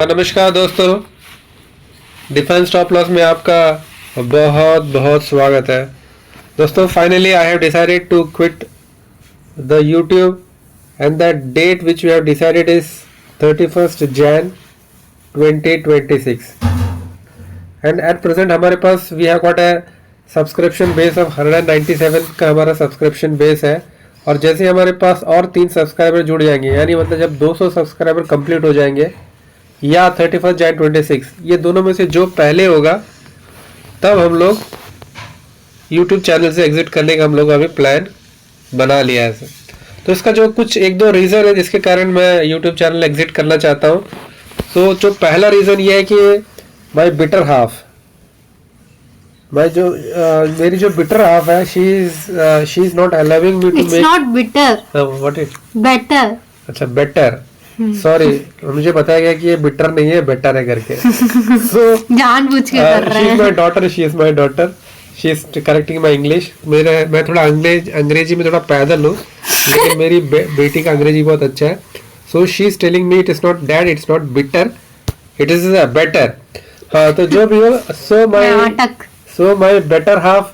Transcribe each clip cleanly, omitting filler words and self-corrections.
नमस्कार दोस्तों, defence stop loss में आपका बहुत बहुत स्वागत है। दोस्तों, finally I have decided to quit the YouTube and the date which we have decided is 31st Jan 2026 and at present हमारे पास we have got a subscription base of 197 का हमारा सब्सक्रिप्शन बेस है। और जैसे हमारे पास और 3 सब्सक्राइबर जुड़ जाएंगे, यानी मतलब जब 200 सब्सक्राइबर कंप्लीट हो जाएंगे या 31 Jan 26, ये दोनों में से जो पहले होगा तब हम लोग YouTube चैनल से एग्जिट करने का हम लोग अभी प्लान बना लिया है। तो इसका जो कुछ 1-2 रीज़न है जिसके कारण मैं YouTube चैनल एग्जिट करना चाहता हूँ। तो जो पहला रीज़न ये है कि माई बिटर हाफ, मेरी जो बिटर हाफ है, she is not allowing me to make not bitter, what is better. अच्छा, बेटर, सॉरी, मुझे बताया गया कि ये बिटर नहीं है, बेटर है करके। so जानबूझ के कर रहे हैं। She is my daughter, she is correcting my English. मैं थोड़ा अंग्रेजी में थोड़ा पैदल हूँ, लेकिन मेरी बेटी का अंग्रेजी बहुत अच्छा है। So she is telling me it is not dad, it's not bitter, it is better. हाँ, तो जो भी हो, so my better half,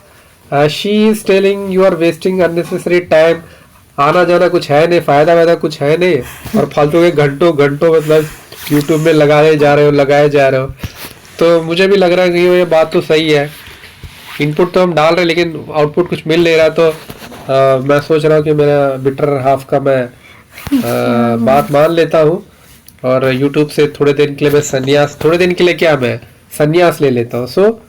she is telling you are wasting unnecessary time, आना जाना कुछ है नहीं, फायदा वायदा कुछ है नहीं, और फालतू के घंटों मतलब यूट्यूब में लगाए जा रहे हो। तो मुझे भी लग रहा है कि ये बात तो सही है, इनपुट तो हम डाल रहे हैं लेकिन आउटपुट कुछ मिल नहीं रहा। तो मैं सोच रहा हूँ कि मेरा बिटर हाफ का मैं बात मान लेता हूँ और यूट्यूब से थोड़े दिन के लिए मैं संन्यास ले लेता हूँ। So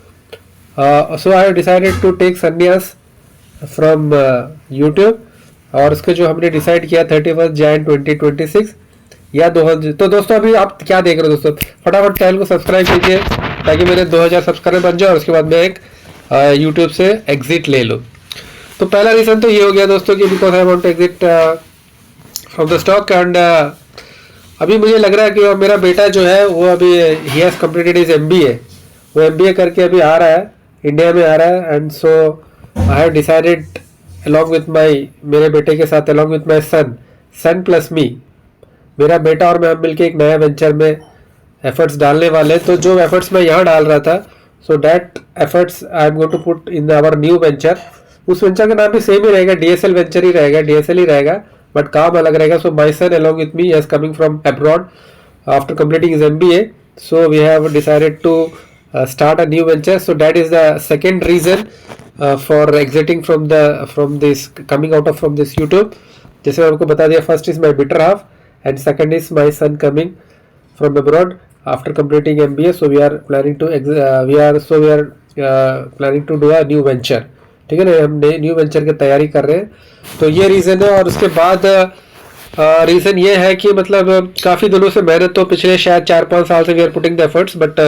I have decided to take sannyas from YouTube. और उसके जो हमने डिसाइड किया 31 Jan 2026 या 2000। तो दोस्तों, अभी आप क्या देख रहे हो दोस्तों, फटाफट चैनल को सब्सक्राइब कीजिए ताकि मेरे 2000 सब्सक्राइबर बन जाए और उसके बाद मैं एक यूट्यूब से एग्जिट ले लूँ। तो पहला रीज़न तो ये हो गया दोस्तों कि because I want to exit from the stock. And अभी मुझे लग रहा है कि मेरा बेटा जो है वो अभी he has completed his MBA, वो MBA करके अभी आ रहा है, इंडिया में आ रहा है। And so I have decided along with मेरे बेटे के साथ along with my son plus me, मेरा बेटा और मैं हम मिलके एक नया वेंचर में एफर्ट्स डालने वाले। तो जो एफर्ट्स मैं यहाँ डाल रहा था, so that efforts I am going to put in our new venture. उस वेंचर का नाम भी सेम ही रहेगा, DSL वेंचर ही रहेगा, DSL ही रहेगा, बट काम अलग रहेगा। सो माई सन along with me is coming from abroad after completing his MBA, so we have decided to start a new venture. So that is the second reason for exiting from this, coming out of from this YouTube. जैसे मैं आपको बता दिया, first is my bitter half and second is my son coming from abroad after completing MBA. So we are planning to do a new venture. ठीक है ना, हम new venture की तैयारी कर रहे हैं। तो ये रीज़न है। और उसके बाद रीज़न ये है कि मतलब काफ़ी दिनों से मेहनत तो पिछले शायद 4-5 साल से we are putting the efforts, but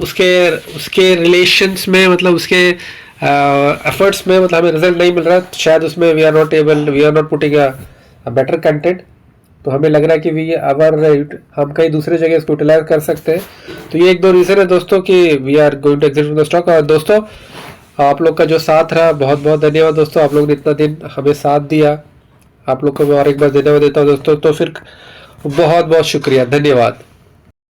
उसके रिलेशंस में, मतलब उसके एफर्ट्स में मतलब हमें रिजल्ट नहीं मिल रहा। शायद उसमें we are not putting a better content. तो हमें लग रहा है कि हम कहीं दूसरे जगह इसको यूटिलाइज कर सकते हैं। तो ये 1-2 रीज़न है दोस्तों कि we are going to exit from the stock. और दोस्तों, आप लोग का जो साथ रहा, बहुत बहुत धन्यवाद दोस्तों। आप लोग ने इतना दिन हमें साथ दिया, आप लोग को मैं और एक बार धन्यवाद देता हूँ दोस्तों। तो फिर बहुत बहुत शुक्रिया, धन्यवाद।